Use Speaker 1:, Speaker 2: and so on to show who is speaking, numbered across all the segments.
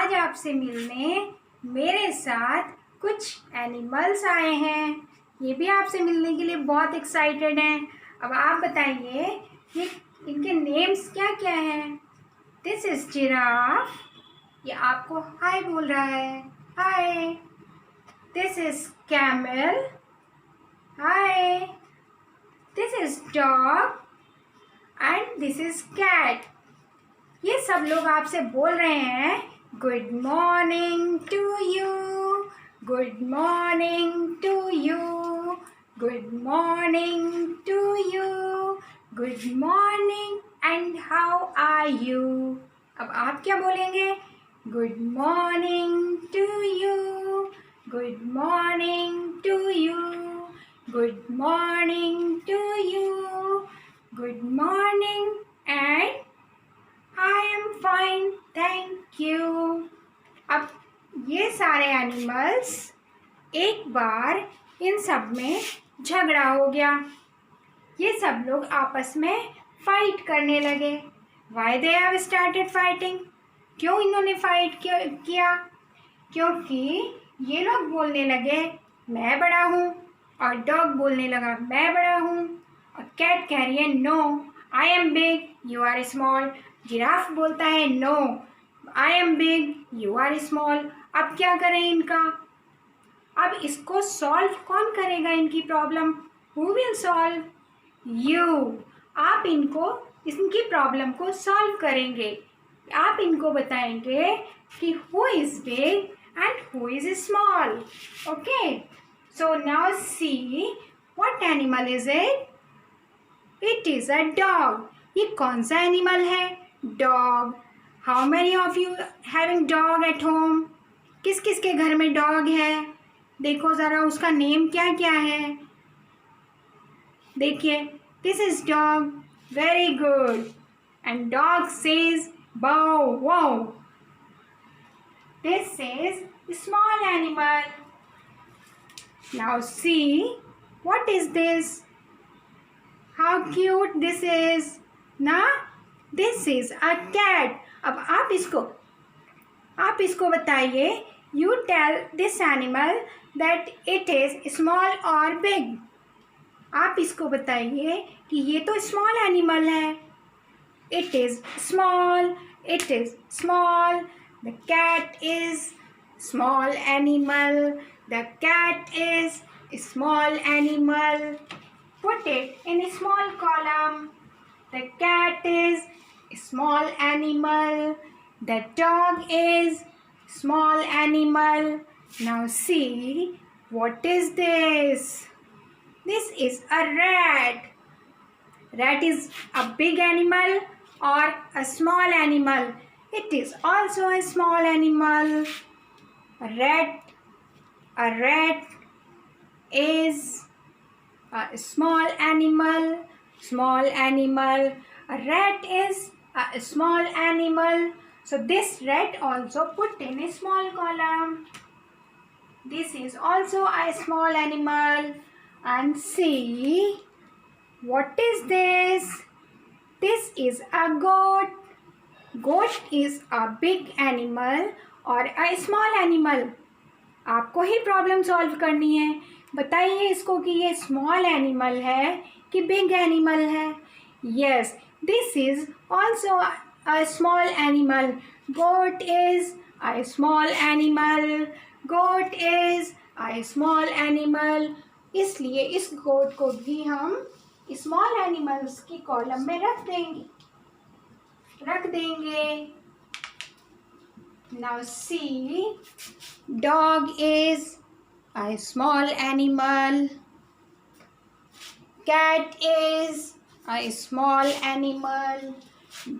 Speaker 1: आज आपसे मिलने मेरे साथ कुछ एनिमल्स आए हैं। ये भी आपसे मिलने के लिए बहुत एक्साइटेड हैं। अब आप बताइए ये इनके नेम्स क्या क्या हैं। दिस इज जिराफ, ये आपको हाय बोल रहा है, hi. This is camel, hi. This is dog and this is cat. ये सब लोग आपसे बोल रहे हैं good morning to you, good morning to you, good morning to you, good morning and how are you. अब आप क्या बोलेंगे? Good morning to you, good morning to you, good morning to you, good morning and I am fine, thank you। अब ये सारे animals एक बार इन सब में झगड़ा हो गया। ये सब लोग आपस में फाइट करने लगे। Why they have started fighting? क्यों इन्होंने फाइट किया? क्योंकि ये लोग बोलने लगे मैं बड़ा हूँ, और डॉग बोलने लगा मैं बड़ा हूँ, और कैट कह रही है no I am big you are small. Giraffe बोलता है no I am big you are small. अब क्या करें इनका? अब इसको सॉल्व कौन करेगा इनकी problem? Who will solve? You. आप इनकी प्रॉब्लम को सॉल्व करेंगे। आप इनको बताएंगे कि who is big and who is small. Okay, so now see what animal is it? It is a dog. ये कौन सा एनिमल है? Dog. How many of you having dog at home? किस किस के घर में डॉग है? देखो ज़रा उसका नेम क्या क्या है। देखिए, this is dog, very good. And dog says bow wow. This is small animal. Now see what is this? How cute this is ना। This is a cat. अब आप इसको बताइए, you tell this animal that it is small or big. आप इसको बताइए कि ये तो स्मॉल एनिमल है। It is small, it is small. The cat is small animal, the cat is small animal. Put it in a small column. The cat is a small animal. The dog is small animal. Now see, what is this? This is a rat. Rat is a big animal or a small animal? It is also a small animal. A rat is a small animal, small animal. A rat is a small animal. So this rat also put in a small column. This is also a small animal. And see, what is this? This is a goat. Goat is a big animal or a small animal? आपको ही problem solve करनी है। बताइए इसको कि ये small animal है कि big animal है। Yes, this is also a small animal. Goat is a small animal, goat is a small animal. इसलिए इस गोट को भी हम स्मॉल एनिमल्स की कॉलम में रख देंगे। Now see, dog is a small animal, cat is a small animal,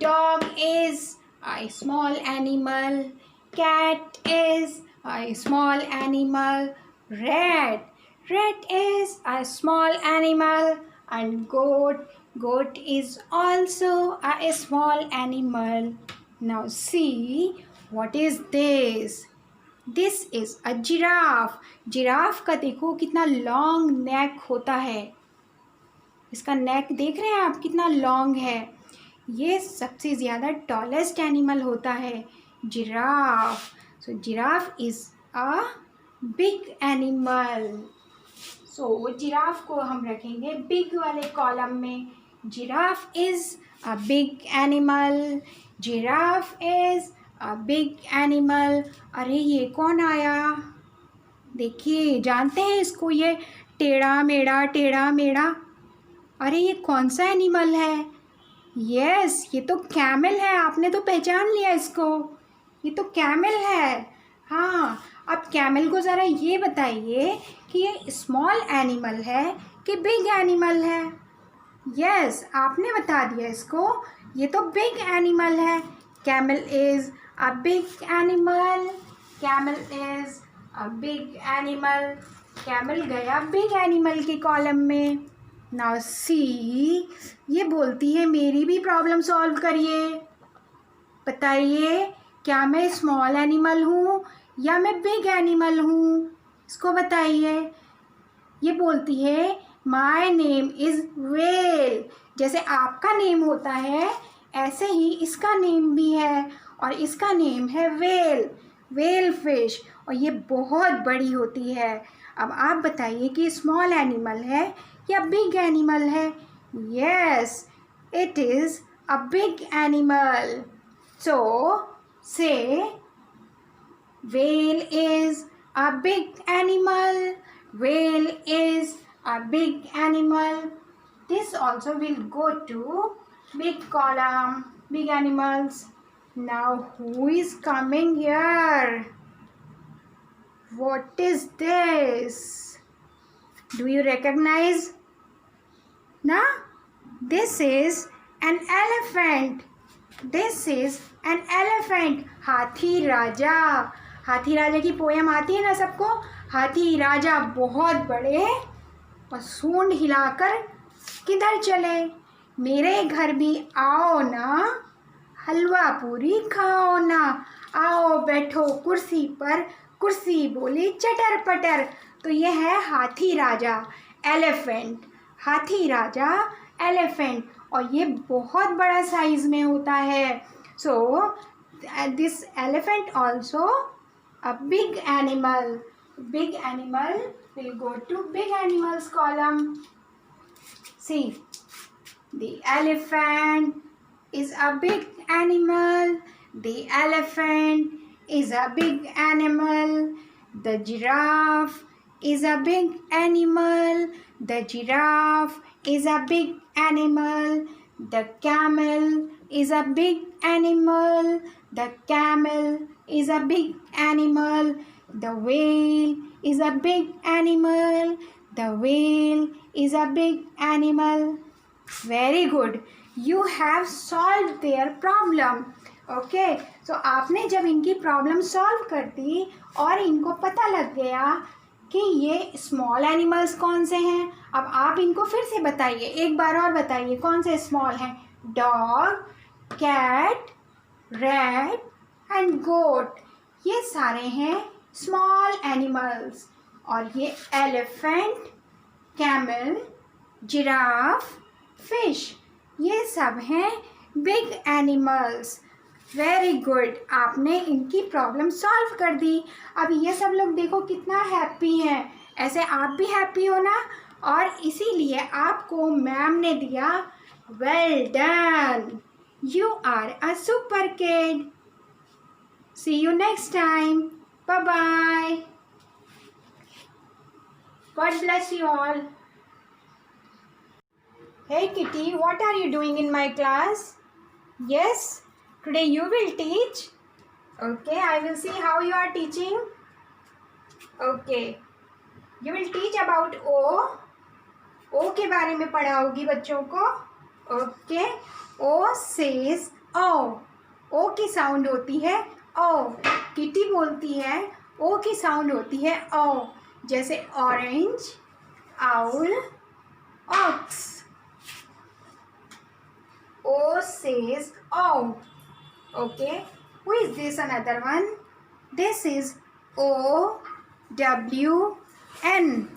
Speaker 1: dog is a small animal, cat is a small animal, rat is a small animal, and goat is also a small animal. Now see, what is this? This is a giraffe. Giraffe का देखो कितना long neck होता है। इसका नेक देख रहे हैं आप कितना लॉन्ग है। ये सबसे ज़्यादा टॉलेस्ट एनिमल होता है। giraffe. So giraffe is a big animal. So giraffe को हम रखेंगे big वाले कॉलम में. Giraffe is a big animal. Giraffe is a big animal. अरे ये कौन आया? देखिए, जानते हैं इसको? ये टेढ़ा मेढ़ा. अरे ये कौन सा एनिमल है? यस, ये तो कैमल है. आपने तो पहचान लिया इसको. ये तो कैमल है. हाँ, अब कैमल को ज़रा ये बताइए कि ये स्मॉल एनिमल है कि बिग एनिमल है? यस, आपने बता दिया इसको. ये तो बिग एनिमल है. Camel is a big animal. Camel is a big animal. Camel गया बिग एनिमल के कॉलम में. नाउ सी, ये बोलती है मेरी भी प्रॉब्लम सॉल्व करिए. बताइए, क्या मैं स्मॉल एनिमल हूँ या मैं बिग एनिमल हूँ? इसको बताइए. ये बोलती है माय नेम इज़ व्हेल. जैसे आपका नेम होता है ऐसे ही इसका नेम भी है, और इसका नेम है व्हेल फिश, और ये बहुत बड़ी होती है. अब आप बताइए कि स्मॉल एनिमल है या बिग एनिमल है? Yes, it is a big animal. So say whale is a big animal. Whale is a big animal. This also will go to big column, big animals. Now who is coming here? What is this? Do you recognize? Na? This is an elephant. This is an elephant. हाथी राजा. हाथी राजा की poem आती है ना सबको? हाथी राजा बहुत बड़े और सूंड हिलाकर किधर चले? मेरे घर भी आओ ना, हलवा पूरी खाओ ना. आओ बैठो कुर्सी पर, कुर्सी बोली चटर पटर. तो ये है हाथी राजा, एलिफेंट. हाथी राजा, एलिफेंट, और ये बहुत बड़ा साइज में होता है. So this elephant also a big animal. Big animal will go to big animals column. See, the elephant is a big animal. The elephant is a big animal. The giraffe is a big animal. The giraffe is a big animal. The camel is a big animal. The camel is a big animal. The whale is a big animal. The whale is a big animal. Very good. You have solved their problem. Okay. So आपने जब इनकी problem solve कर दी और इनको पता लग गया कि ये स्मॉल एनिमल्स कौन से हैं, अब आप इनको फिर से बताइए. एक बार और बताइए कौन से स्मॉल हैं. डॉग, कैट, रैट एंड गोट, ये सारे हैं स्मॉल एनिमल्स. और ये एलिफेंट, कैमल, जिराफ, फिश, ये सब हैं बिग एनिमल्स. Very good. आपने इनकी प्रॉब्लम सॉल्व कर दी. अब ये सब लोग देखो कितना हैप्पी हैं. ऐसे आप भी हैप्पी हो ना, और इसीलिए आपको मैम ने दिया well done. You are a super kid. See you next time. Bye-bye. God bless you all. Hey Kitty, what are you doing in my class? Yes, today you will teach. Okay, I will see how you are teaching. Okay, you will teach about O. O के बारे में पढ़ाओगी बच्चों को. Okay. O says O. O की sound होती है O. Kitty बोलती है O की साउंड होती है O. जैसे orange, owl, ox. O says O. Okay. Who is this another one? This is O W N.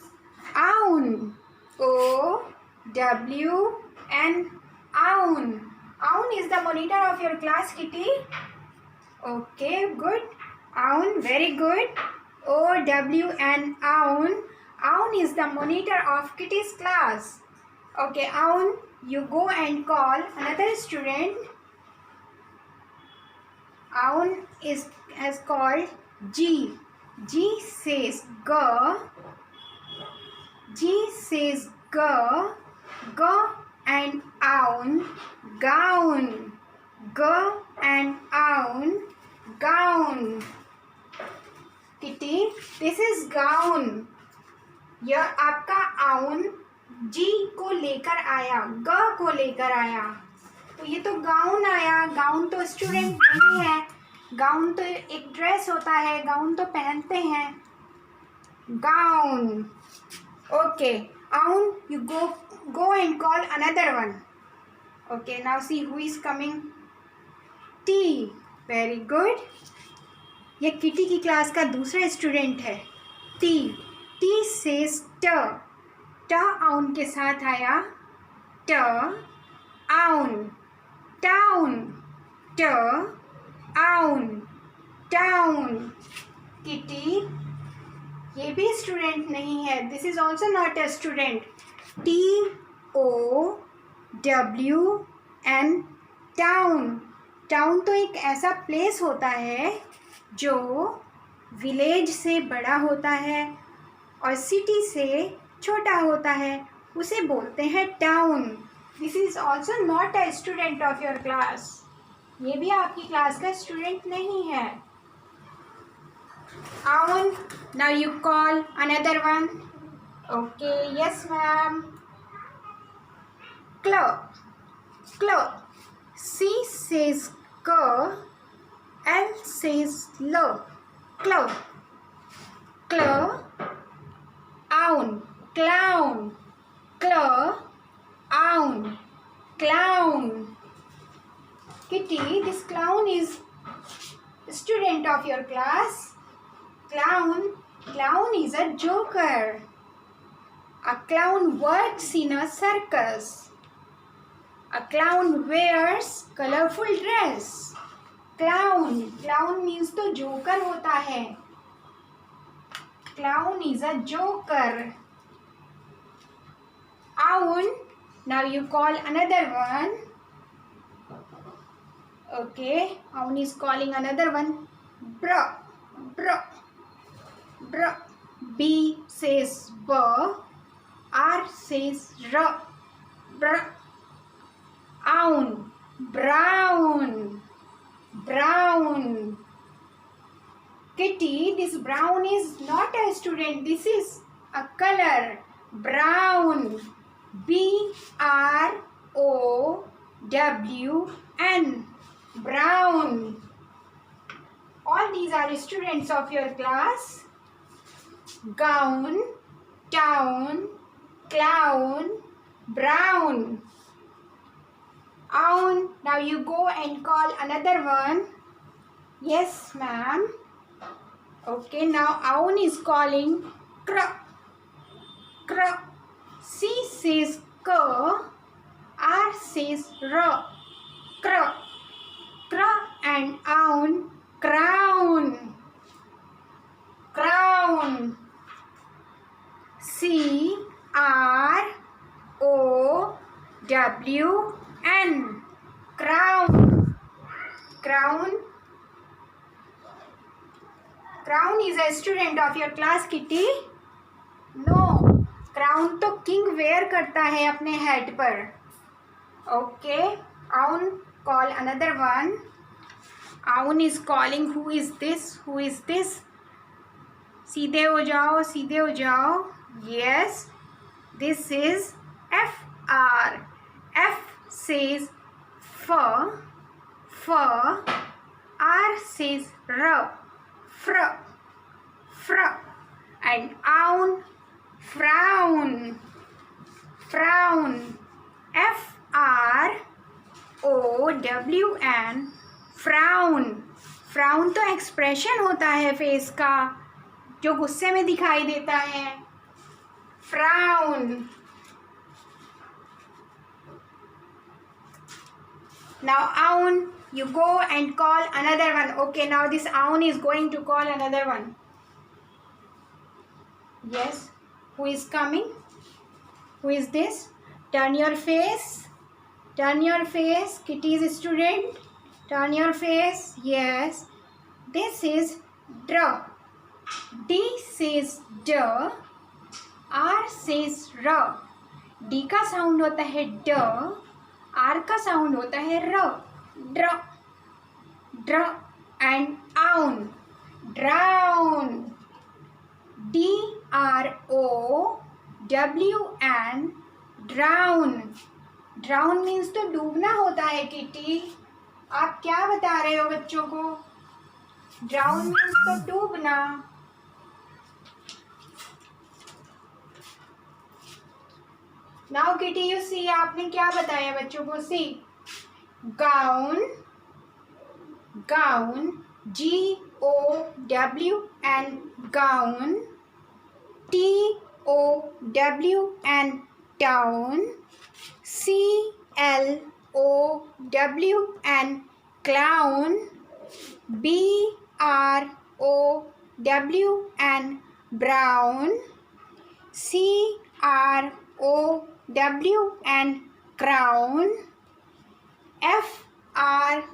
Speaker 1: Own. O W N. Own. Own is the monitor of your class, Kitty. Okay, good. Aun, very good. O-W-N, Aun. Aun is the monitor of Kitty's class. Okay, Aun, you go and call another student. Aun has called G. G says go. G says go. Go and Aun. Gown. Go and Aun. Gown. Kitty, this is gown. यह आपका आउन जी को लेकर आया, ग को लेकर आया, तो ये तो गाउन आया। गाउन तो स्टूडेंट नहीं है, गाउन तो एक ड्रेस होता है, गाउन तो पहनते हैं। गाउन। ओके, आउन, you go and call another one. Okay, now see who is coming. T. Very good. ये किटी की क्लास का दूसरा स्टूडेंट है। टी। टी सेज ट। ट आउन के साथ आया। ट आउन। टाउन। ट आउन। टाउन। किटी, ये भी स्टूडेंट नहीं है। This is also not a student. T O W N, town. Town तो एक ऐसा प्लेस होता है जो विलेज से बड़ा होता है और सिटी से छोटा होता है, उसे बोलते हैं town. This is also not a student of your class. ये भी आपकी क्लास का स्टूडेंट नहीं है। Own, now you call another one. Okay, yes ma'am. Clo. Clo. C says k, L says lo. Clo. Clo. Own. Clown. Clo. Own. Clown. Kitty, this clown is student of your class. Clown. Clown is a joker. A clown works in a circus. A clown wears colorful dress. Clown. Clown means तो joker होता है। Clown is a joker. Own, now you call another one. Okay, own is calling another one. ब्र। ब्र। ब्र। B says ब, R says र। ब्र। Own. Brown. Brown. Kitty, this brown is not a student. This is a color. Brown. B-R-O-W-N. Brown. All these are students of your class. Gown, town, clown, brown. Aun, now you go and call another one. Yes, ma'am. Okay, now Aun is calling cr. Cr. C says k, R says r. Cr. Cr and Aun, crown. Crown. C R O W N, crown. Crown. Crown is a student of your class, Kitty. No, crown तो king wear करता है अपने head पर। Okay, Aun, call another one. Aun is calling. Who is this? Who is this? सीधे हो जाओ, सीधे हो जाओ। Yes, this is F R. F says fur, fur. R says r, fr, fr. And Aun, frown, frown. F R O W N, frown. Frown तो expression होता है face का जो गुस्से में दिखाई देता है। Frown. Now Aun, You go and call another one. Okay, now this Aun is going to call another one. Yes. Who is coming? Who is this? Turn your face. Turn your face. Kitty's student. Turn your face. Yes. This is dr. D says d. R says r. D का sound होता है ड. R का sound होता है र. Dr. Dr. And aun. Drown. D-R-O-W-N. Drown. Drown means तो डूबना होता है किटी. आप क्या बता रहे हो बच्चों को? Drown means तो डूबना. Now किटी you see, आपने क्या बताया बच्चों को? See. Gown. Gown. G-O-W-N. Gown. T-O-W-N. Town. C-L-O-W-N. Clown. B-R-O-W-N. Brown. C-R-O-W-N. Crown. F-R-O-W-N.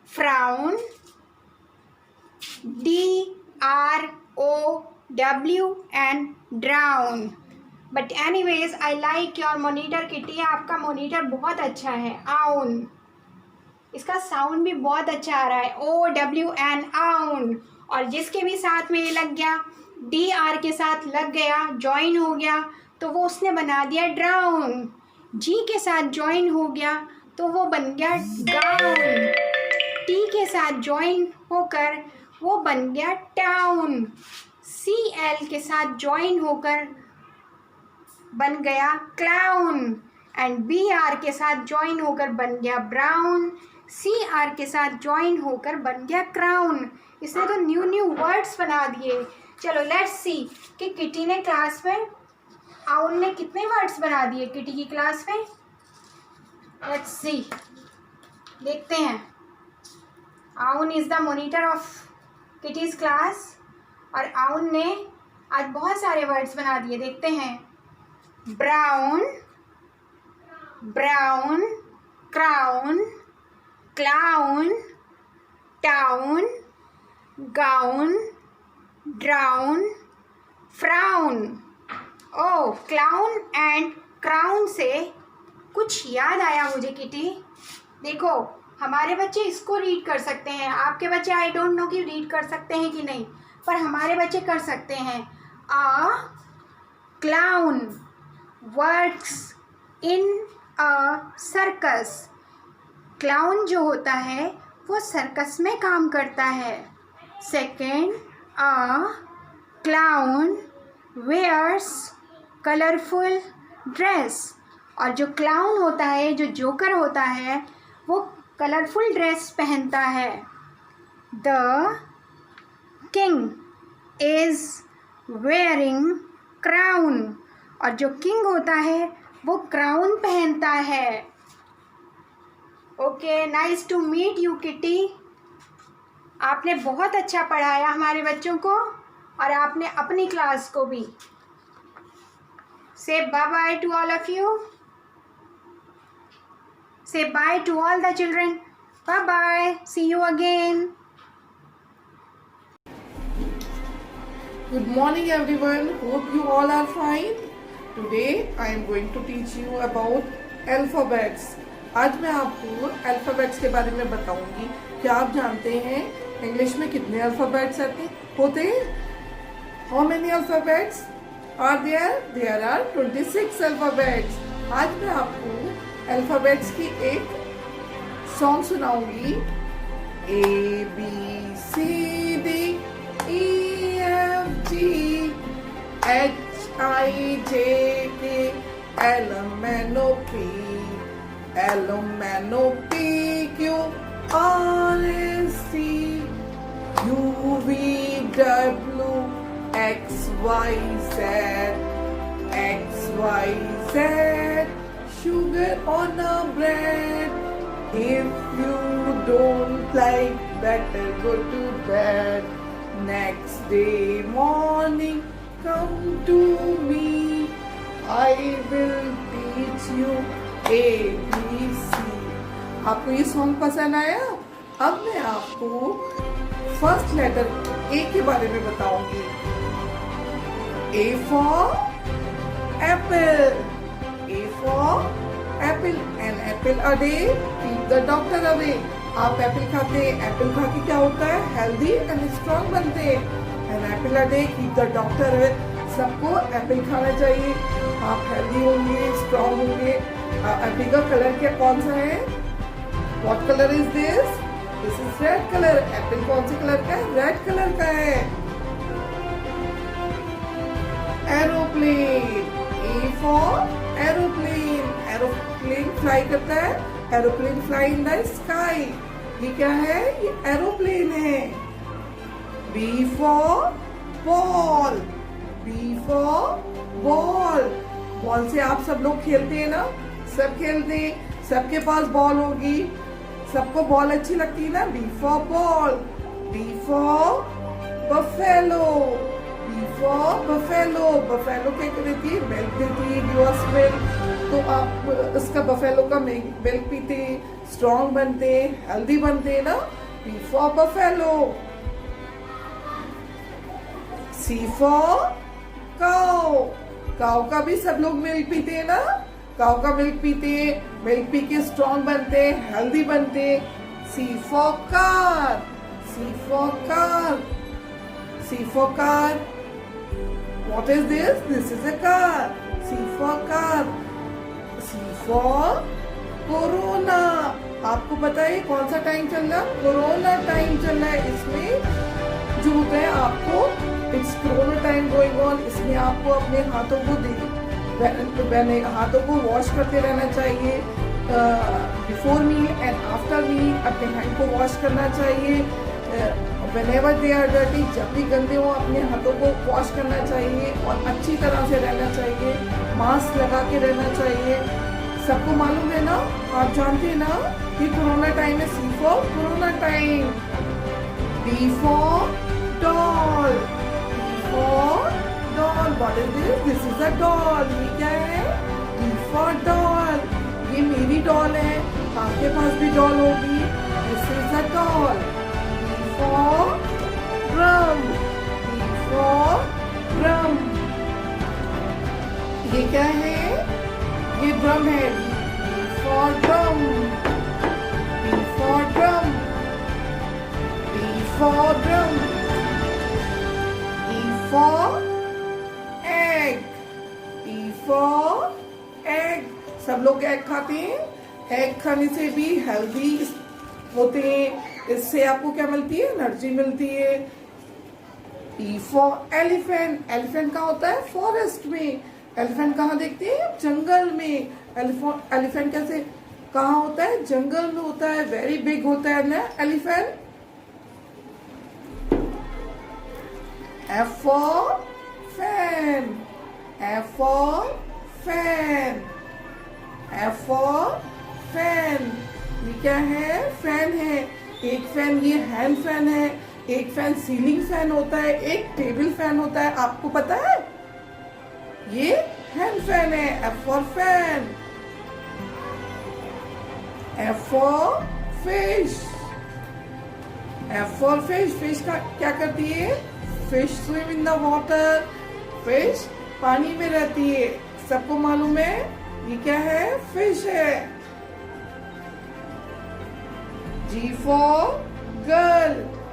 Speaker 1: Frown. D-R-O-W-N. Drown. But anyways, I like your monitor kitty. आपका मॉनिटर बहुत अच्छा है. आउन. इसका साउंड भी बहुत अच्छा आ रहा है. O-W-N. आउन. और जिसके भी साथ में ये लग गया, D-R के साथ लग गया, ज्वाइन हो गया, तो वो उसने बना दिया ड्राउन. G के साथ ज्वाइन हो गया तो वो बन गया गाउन. T के साथ ज्वाइन होकर वो बन गया टाउन. CL के साथ ज्वाइन होकर बन गया क्लाउन. एंड BR के साथ ज्वाइन होकर बन गया ब्राउन. CR के साथ ज्वाइन होकर बन गया क्राउन. इसने तो न्यू वर्ड्स बना दिए. चलो लेट्स सी कि किटी ने क्लास में, आउन ने कितने वर्ड्स बना दिए किटी की क्लास में. लेट्स सी, देखते हैं. आउन is the monitor of kitty's class और आउन ने आज बहुत सारे वर्ड्स बना दिए. देखते हैं. Brown, brown, crown, clown, town, gown, drown, frown. Oh, clown and crown से कुछ याद आया मुझे किटी. देखो, हमारे बच्चे इसको रीड कर सकते हैं. आपके बच्चे आई डोंट नो कि रीड कर सकते हैं कि नहीं, पर हमारे बच्चे कर सकते हैं. A clown works in a circus. Clown जो होता है वो सर्कस में काम करता है. Second, a clown wears colourful dress. और जो क्लाउन होता है, जो जोकर होता है, वो कलरफुल ड्रेस पहनता है. The king is wearing crown. और जो किंग होता है वो क्राउन पहनता है. Okay, nice to meet you Kitty. आपने बहुत अच्छा पढ़ाया हमारे बच्चों को और आपने अपनी क्लास को भी. Say bye bye to all of you. Say bye to all the children. Bye bye. See you again.
Speaker 2: Good morning everyone. Hope you all are fine. Today I am going to teach you about alphabets. आज मैं आपको alphabets के बारे में बताऊंगी. क्या आप जानते हैं इंग्लिश में कितने अल्फाबेट्स होते हैं? How many alphabets are there? There are 26 alphabets. आज मैं आपको अल्फाबेट्स की एक song सुनाऊंगी. A B C D E F G H I J K L M N O P L M N O P Q R S T U V W X Y Z X Y Z. Sugar on a bread, If you don't like, better go to bed. Next day morning, come to me. I will teach you ABC. आपको ये song पसंद आया? अब मैं आपको first letter ए के बारे में बताऊंगी. A for apple. A for apple. An apple a day keep the doctor away. आप एप्पल खाते हैं, एप्पल खा के क्या होता है? हेल्दी एंड स्ट्रॉन्ग बनते हैं. An apple a day keep the doctor away. सबको एप्पल खाना चाहिए. आप हेल्दी होंगे, स्ट्रॉन्ग होंगे. एप्पल का कलर क्या कौन सा है? What color is this? This is red color. Apple कौन से कलर का है? रेड कलर का है. Aeroplane. A for aeroplane. Aeroplane fly करता है. Aeroplane fly in the sky. ये क्या है? ये एरोप्लेन है. B for ball. B for ball. Ball से आप सब लोग खेलते हैं ना? सब खेलते हैं. सबके पास बॉल होगी. सबको बॉल अच्छी लगती है ना? B for ball. B for buffalo. B for buffalo. buffalo क्या देती है? मिल्क देती है. US milk. तो आप इसका बफेलो का मिल्क पीते हैं, स्ट्रॉन्ग बनते हैं, हेल्दी बनते हैं ना? B for buffalo. C for cow. काऊ का भी सब लोग मिल्क पीते हैं ना? काऊ का मिल्क पीते हैं, मिल्क पी के स्ट्रॉन्ग बनते हैं, हेल्दी बनते हैं. C for car. C for car. C for car. What is this? This is a car. C for car. C for corona. आपको पता है कौन सा टाइम चल रहा है? कोरोना टाइम चल रहा है. इसमें जो होता है आपको it's corona time going on. इसमें आपको अपने हाथों को हाथों को वॉश करते रहना चाहिए. Before meal and after meal अपने हैंड को वॉश करना चाहिए. व्हेनेवर दे आर डर्टी, जब भी गंदे हो अपने हाथों को वॉश करना चाहिए और अच्छी तरह से रहना चाहिए. मास्क लगा के रहना चाहिए. सबको मालूम है ना? आप जानते हैं ना कि कोरोना टाइम है. C for corona time. D for doll. D for doll. What is this? This is a doll. ये क्या है? D for doll. ये मेरी डॉल है. आपके पास भी डॉल होगी. This is a doll. D for drum. D for drum. ये क्या है? ये ड्रम है. D for drum. D for drum. D for drum. E for egg. E for egg. सब लोग एग खाते हैं. एग खाने से भी हेल्दी होते हैं. इससे आपको क्या मिलती है? एनर्जी मिलती है. E for elephant. एलिफेंट कहाँ होता है? फॉरेस्ट में. एलिफेंट कहाँ देखते हैं? जंगल में. एलिफेंट कैसे कहाँ होता है? जंगल में होता है. वेरी बिग होता है ना elephant. F for fan. F for fan. F for fan. ये क्या है? फैन है. एक फैन ये हैंड फैन है. एक फैन सीलिंग फैन होता है. एक टेबल फैन होता है. आपको पता है? ये हैंड फैन है. F for fan. F for fish. F for fish. Fish का क्या करती है? Fish swim in the water. Fish पानी में रहती है. सबको मालूम है ये क्या है? फिश है. G for girl.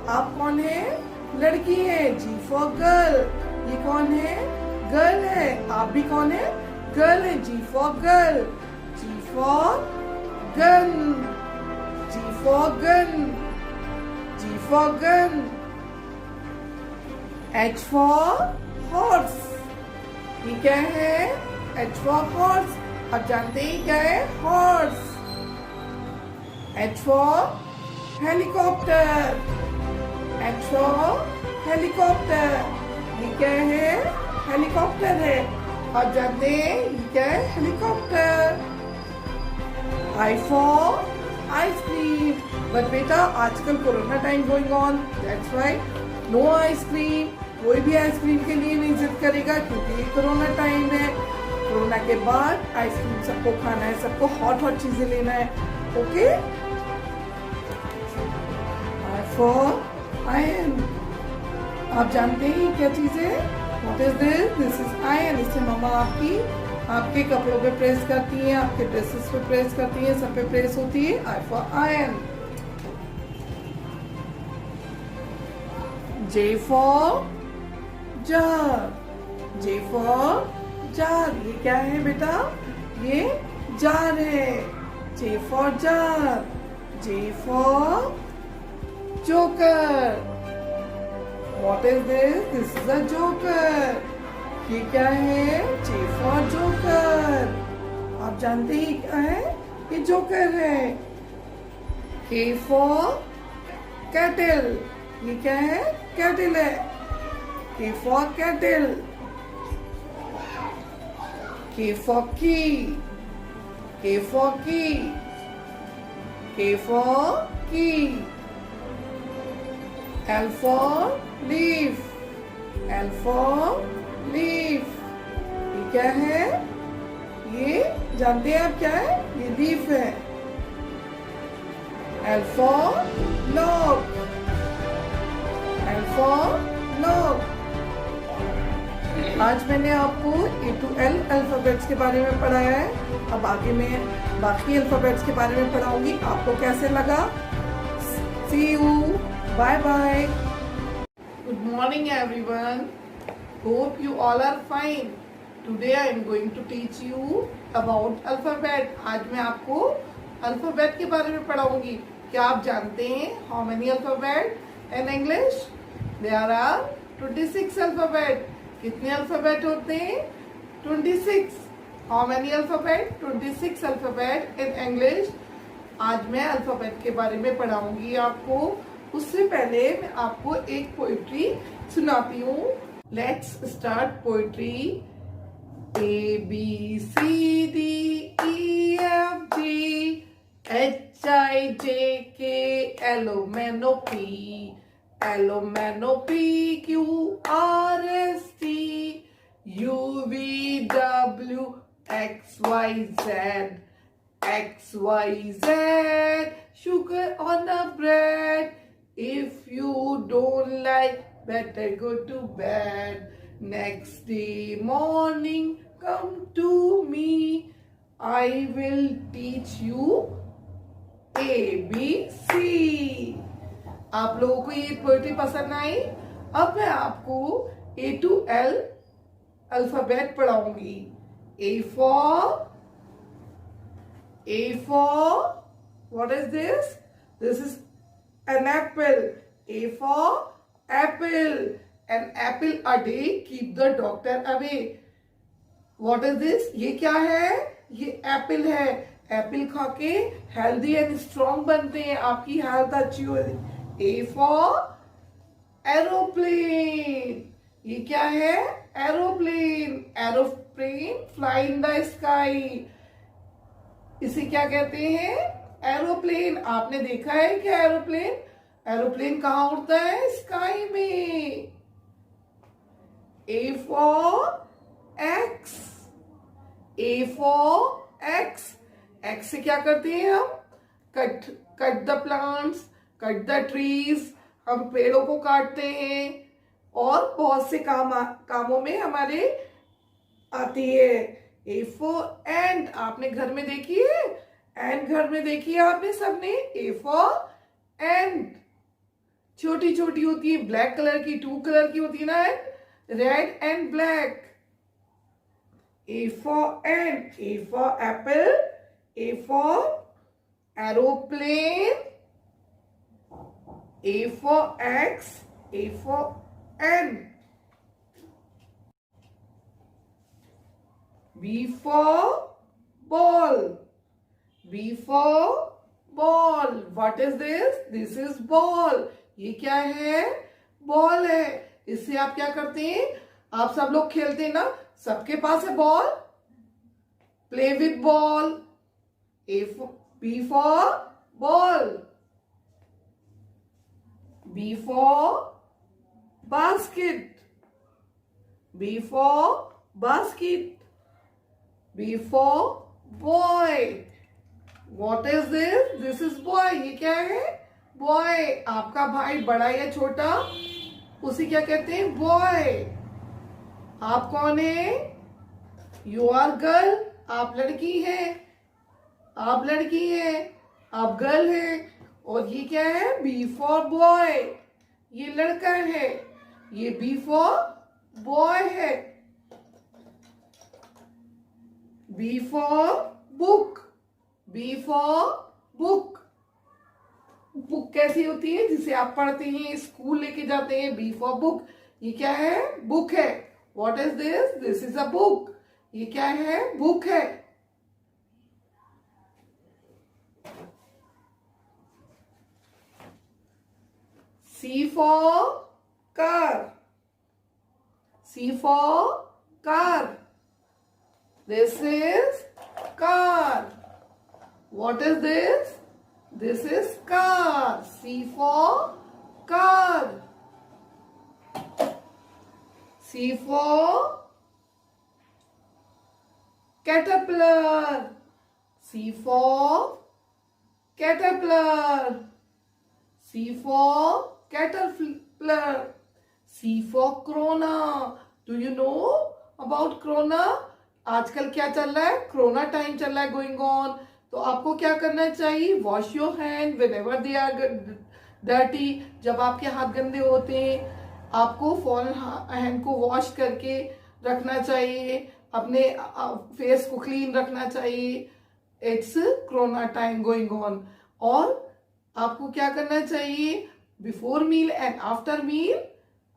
Speaker 2: आप कौन है? लड़की है. G for girl. ये कौन है? गर्ल है. आप भी कौन है? गर्ल है. G for girl. G for gun. G for gun. G for gun. H for horse. ये क्या है? H for horse. आप जानते हैं क्या है? horse. H for helicopter. H for helicopter. ये क्या है? हेलीकॉप्टर है. आप जानते हैं ये क्या है? Helicopter. I for ice cream, but बेटा आजकल corona time going on, that's why no ice cream. कोई भी आइसक्रीम के लिए नहीं जिद करेगा क्योंकि ये कोरोना टाइम है। कोरोना के बाद आइसक्रीम सबको खाना है, सबको हॉट हॉट चीजें लेना है। ओके, फॉर आयरन, आप जानते हैं क्या चीज है? What is this? This is iron. इससे मम्मा आपके कपड़ों पे प्रेस करती है, आपके ड्रेसेस पे प्रेस करती है, सब पे प्रेस होती है। I for iron. J for jar, J for jar। ये क्या है बेटा? ये जार है। J for jar, J for joker। What is this? This is a joker। ये क्या है? J for joker। आप जानते हैं क्या है? ये जोकर है। K for kettle। ये क्या है? कैटल है। K for kettle। K for key, K for key, K for key। L for leaf, L for leaf। ये क्या है? ये जानते हैं आप क्या है? ये लीफ है। L for log, L for log। आज मैंने आपको A to L अल्फाबेट्स के बारे में पढ़ाया है। अब आगे मैं बाकी अल्फाबेट्स के बारे में पढ़ाऊंगी। आपको कैसे लगा? See you, bye bye। Good morning everyone. Hope you all are fine. Today I am going to teach you about alphabet। आज मैं आपको अल्फाबेट के बारे में पढ़ाऊंगी। क्या आप जानते हैं how many alphabet in English? There are 26 alphabet। कितने अल्फाबेट होते हैं? 26। How many alphabet? 26 alphabet in English। आज मैं अल्फाबेट के बारे में पढ़ाऊंगी आपको। उससे पहले मैं आपको एक पोइट्री सुनाती हूँ। Let's start poetry. A B C D E F G H I J K L M N O P L M N O P Q R S T U V W X Y Z X Y Z sugar on a bread। If you don't like, better go to bed। Next day morning come to me, I will teach you A B C। आप लोगों को ये poetry पसंद आई? अब मैं आपको A to L alphabet पढ़ाऊंगी। A for what is this? This is an apple। A for apple। An apple a day keep the doctor away। What is this? ये क्या है? ये एप्पल है। एप्पल खा के हेल्दी एंड स्ट्रॉन्ग बनते हैं, आपकी हेल्थ अच्छी हो। A for aeroplane. ये क्या है? Aeroplane. Aeroplane fly in the sky. इसे क्या कहते हैं? एरोप्लेन। आपने देखा है क्या एरोप्लेन? एरोप्लेन कहाँ उड़ता है? स्काई में। A for X। A for X। X से क्या करते हैं हम? Cut the plants, cut the trees. हम पेड़ों को काटते हैं और बहुत से कामों में हमारे आती है। A for ant। आपने घर में देखी है? एंट घर में देखी है आपने सबने? A for ant। छोटी छोटी होती है, ब्लैक कलर की, 2 कलर की होती है ना, red and black. A for ant। A for apple। A for aeroplane। A for X। A for ant। B for ball। B for ball। What is this? This is ball। ये क्या है? Ball है। इससे आप क्या करते हैं? आप सब लोग खेलते हैं ना, सबके पास है ball. Play with ball. B for ball. B for basket. B for basket. B for boy. What is this? This is boy. ये क्या है? Boy. आपका भाई बड़ा या छोटा, उसे क्या कहते हैं? Boy. आप कौन है? You are girl. आप लड़की है. आप लड़की है. आप गर्ल है. और ये क्या है? B for boy. ये लड़का है. ये B for boy है. B for book. B for book. Book कैसी होती है? जिसे आप पढ़ते हैं, स्कूल लेके जाते हैं. B for book. ये क्या है? बुक है. What is this? This is a book. ये क्या है? बुक है. C for car. C for car. This is car. What is this? This is car. C for car. C for caterpillar. C for caterpillar. C for caterpillar. C for corona. Do you know about corona? आजकल क्या चल रहा है? Corona time चल रहा है, going on. तो आपको क्या करना चाहिए? Wash your hand whenever they are dirty. जब आपके हाथ गंदे होते हैं, आपको फौरन हैंड को वॉश करके रखना चाहिए. अपने फेस को क्लीन रखना चाहिए. It's corona time going on. और आपको क्या करना चाहिए? Before meal and after meal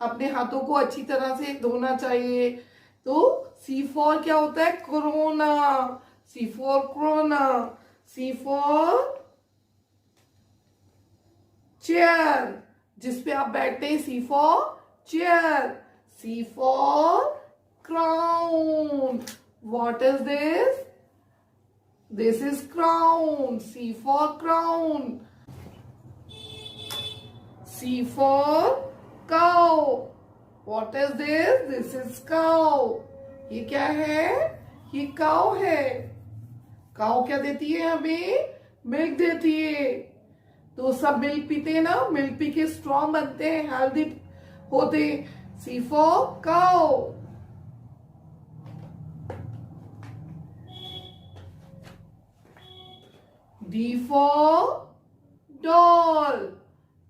Speaker 2: अपने हाथों को अच्छी तरह से धोना चाहिए. तो C फॉर क्या होता है? Corona. C for corona. C for chair, जिसपे आप बैठते हैं. C for chair. C for crown. What is this? This is crown. C for crown. C for cow. What is this? This is cow. ये क्या है? ये cow है. Cow क्या देती है हमें? मिल्क देती है. तो सब मिल्क पीते हैं ना. मिल्क पी के स्ट्रॉन्ग बनते हैं, हेल्दी होते. C for cow. D for doll.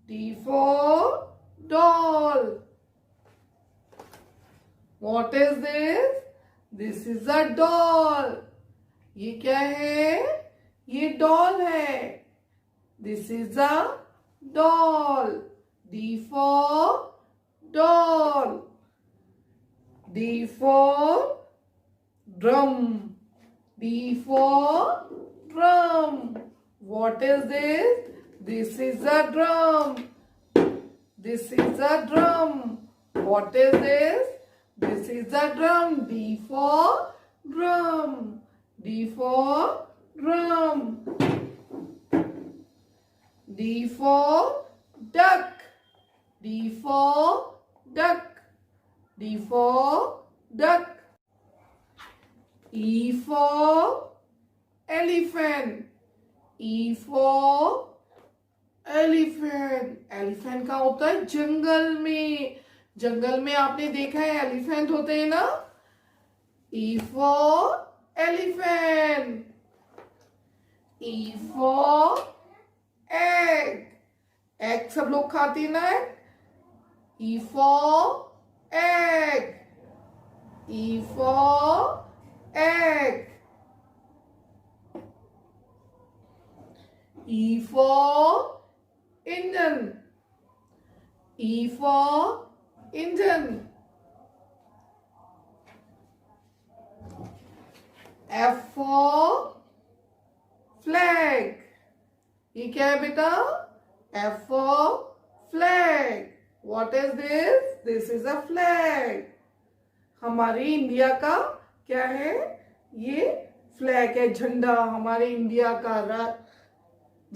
Speaker 2: D for doll. What is this? This is a doll. ये क्या है? ये डॉल है. This is a doll. D for doll. D for drum. D for drum. What is this? This is a drum. This is a drum. What is this? This is a drum. D for drum. D for drum. D for duck. D for duck. D for duck. E for elephant. E for elephant. Elephant कहाँ होता है? जंगल में. जंगल में आपने देखा है elephant होते हैं ना. E for elephant. E for egg. egg सब लोग खाते हैं ना. E for egg. E for egg. E for engine. E for engine. F for flag. ये क्या है बेटा? F for flag. What is this? This is a flag. हमारे इंडिया का क्या है? ये फ्लैग है, झंडा. हमारे इंडिया का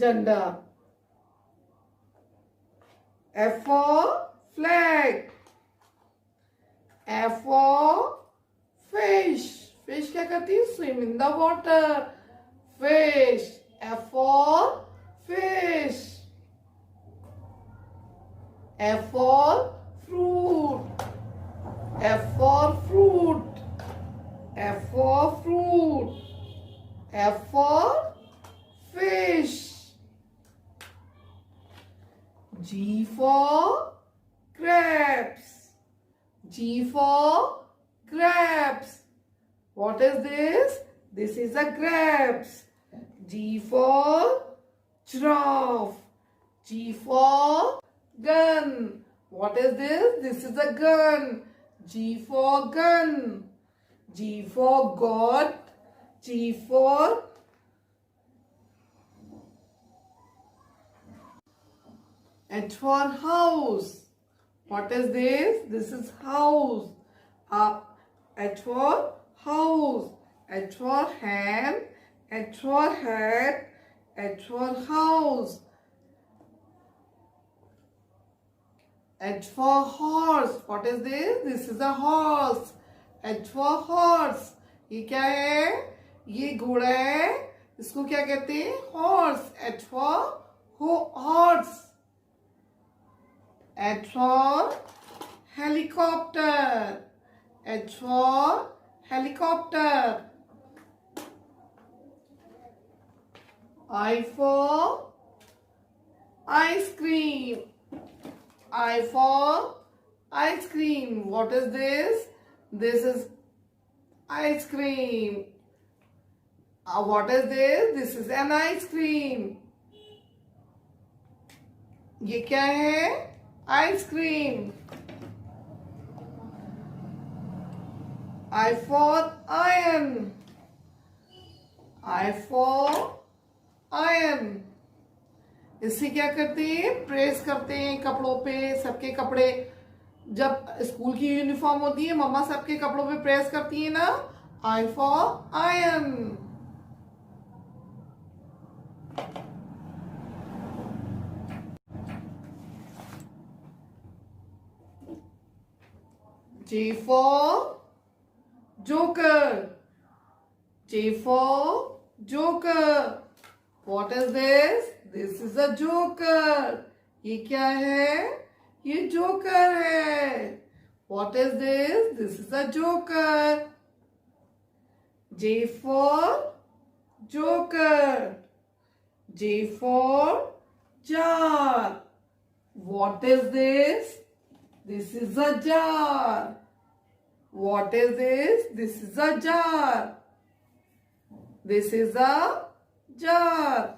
Speaker 2: झंडा. F for flag. F for fish. Fish क्या करती है? Swim in the water. Fish. F for fish. F for fruit. F for fruit. F for fruit. F for fish. G for grapes. G for grapes. What is this? This is a grapes. G for giraffe. G for gun. What is this? This is a gun. G for gun. G for God. G for H for house. What is this? This is house. H for house. H for hand. H for hat. H for house. H for horse. What is this? This is a horse. H for horse. ये क्या है? ये घोड़ा है. इसको क्या कहते हैं? Horse. H for horse. H for helicopter. H for helicopter. I for ice cream. I for ice cream. What is this? This is ice cream. What is this? This is an ice cream. ये क्या है? Ice cream. I for iron. I for iron. इससे क्या करते हैं? Press करते हैं कपड़ों पे. सबके कपड़े जब स्कूल की यूनिफॉर्म होती है, मम्मा सबके कपड़ों पे प्रेस करती है ना. I for iron. J for joker. J for joker. What is this? This is a joker. ये क्या है? ये joker है. What is this? This is a joker. J for joker. J for jar. What is this? This is a jar. What is this? This is a jar. This is a jar.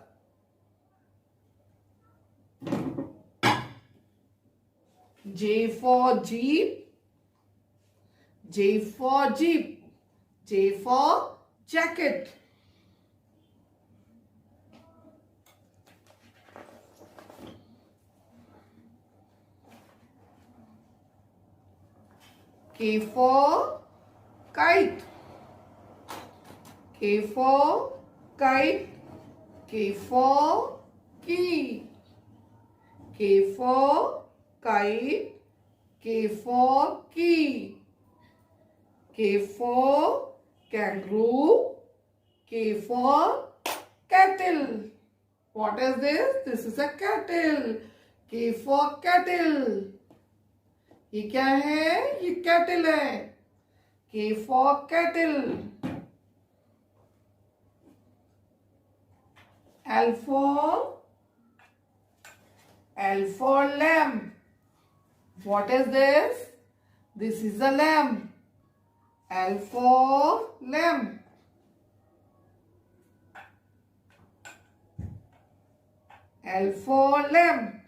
Speaker 2: J for jeep. J for jeep. J for jacket. K for kite. K for kite. K for key. K for kite. K for key. K for kangaroo. K for kettle. What is this? This is a kettle. K for kettle. ये क्या है? ये kettle है. K for kettle. L for lamb. What is this? This is a lamb. L for lamb. L for lamb.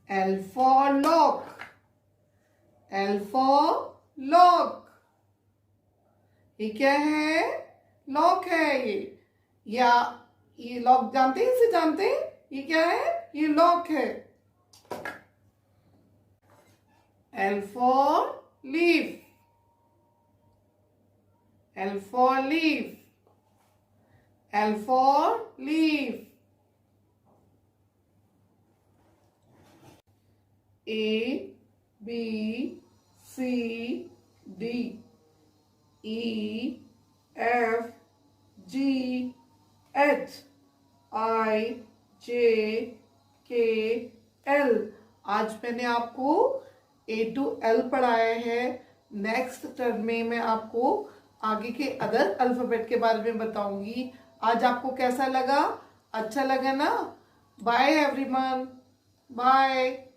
Speaker 2: L for lock. L for lock. ये क्या है? Lock है ये. या ये लॉक जानते हैं? इसे जानते हैं? ये क्या है? ये लॉक है. L for leaf. L for leaf. L for leaf. A B C D E F G H I J K L। आज मैंने आपको A to L पढ़ाया है। नेक्स्ट टर्म में मैं आपको आगे के अदर अल्फाबेट के बारे में बताऊंगी। आज आपको कैसा लगा? अच्छा लगा ना? Bye everyone, bye.